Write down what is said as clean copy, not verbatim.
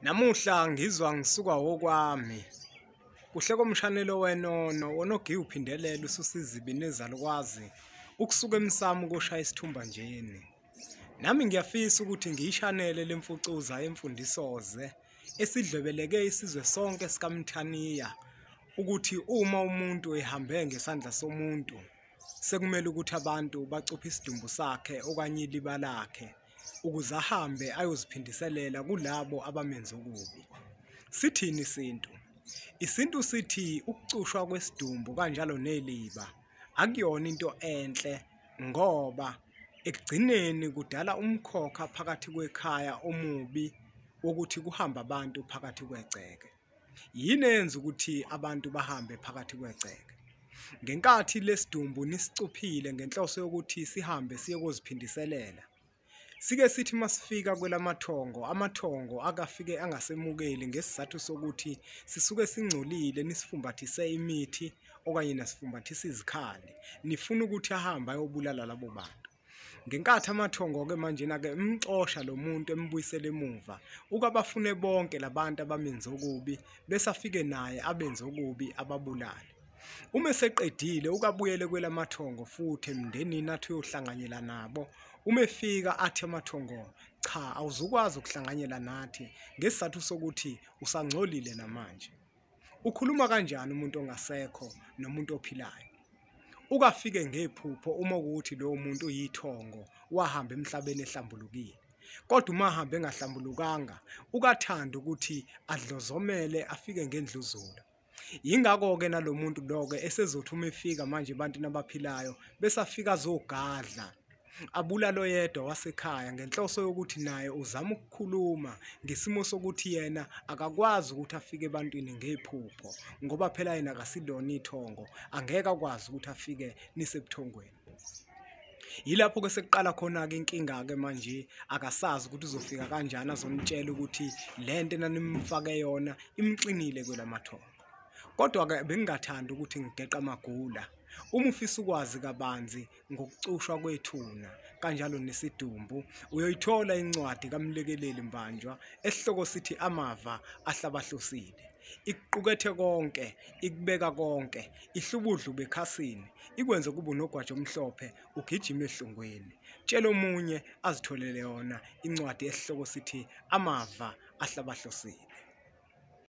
Namuhla ngizwa ngisuka wokwami. Kuhle komshanelo wenono wonogiye uphindelela ususizibi nezalukwazi ukusuka emsamo koshaya isithumba njeni. Nami ngiyafisa ukuthi ngiyishanele lemfucuza yemfundisoze esidlebeleke isizwe sonke sikaMthaniya ukuthi uma umuntu ehambe ngesandla somuntu sekumele ukuthi abantu bacuphe isidumbu sakhe okanye iliba lakhe ukuze ahambe ayoziphindiselela kulabo abamenze okubi. Sithini isintu? Isintu sithi ukucushwa kwesidumbu kanjalo neliba akuyona into enhle ngoba ekugcineni kudala umkhokha phakathi kwekhaya omubi wokuthi kuhamba abantu phakathi kwegceke. Yini eyenza ukuthi abantu bahambe phakathi kwegceke? Ngenkathi lesidumbu nisicuphile ngenhloso yokuthi sihambe siye koziphindisela. Sike sithi masifika kwelamathongo, amathongo akafike angasemukeli ngesizathu sokuthi sisuke singcolile nisifumbathise imithi okanye nasifumbathise izikhali. Nifuna ukuthi ahambe ayobulala labo bantu. Ngenkathi amathongo-ke manjena-ke emxosha lo muntu embuyisele emuva ukabafune bonke labantu abamenze okubi bese afike naye abenze okubi ababulale. Uma eseqedile ukabuyele kwelamathongo futhi emndenini athi uyohlanganyela nabo. Uma efika athi amathongo cha awuzukwazi ukuhlanganyela nathi ngesizathu sokuthi usangcolile namanje. Ukhuluma kanjani umuntu ongasekho nomuntu ophilayo? Ukafike ngephupho uma ukuthi lowo muntu uyithongo wahamba emhlabeni ehlambulukile. Kodwa uma ahambe engahlambulukanga ukathanda ukuthi adlozomele afike ngendluzula. Yingakho-ke nalomuntu lo-ke esezothi uma efika manje ebantwini abaphilayo bese afika azogadla. Abulalo yedwa wasekhaya ngenhloso yokuthi naye uzama ukukhuluma ngesimo sokuthi yena akakwazi ukuthi afike ebantwini ngephupho ngoba phela yena akasilona ithongo angeke akwazi ukuthi afike nisebuthongweni. Yilapho-ke sekuqala khona-ke inkinga-ke manje akasazi ukuthi uzofika kanjani azonitshela ukuthi lento enanimfake yona imxinile kwelamathongo. Kodwa-ke bengingathanda ukuthi ngigeqe amagula. Uma ufisa ukwazi kabanzi ngokucushwa kwethuna kanjalo nesidumbu uyoyithola incwadi kaMlekeleli Mbanjwa esihloko sithi amava ahlabahlosile. Ikuqukethe konke, ikubeka konke, ihlubudlu bekhasini, ikwenze kube unogwaja omhlophe ugijima ehlungweni. Tshela omunye azitholele yona incwadi esihloko sithi amava ahlabahlosile.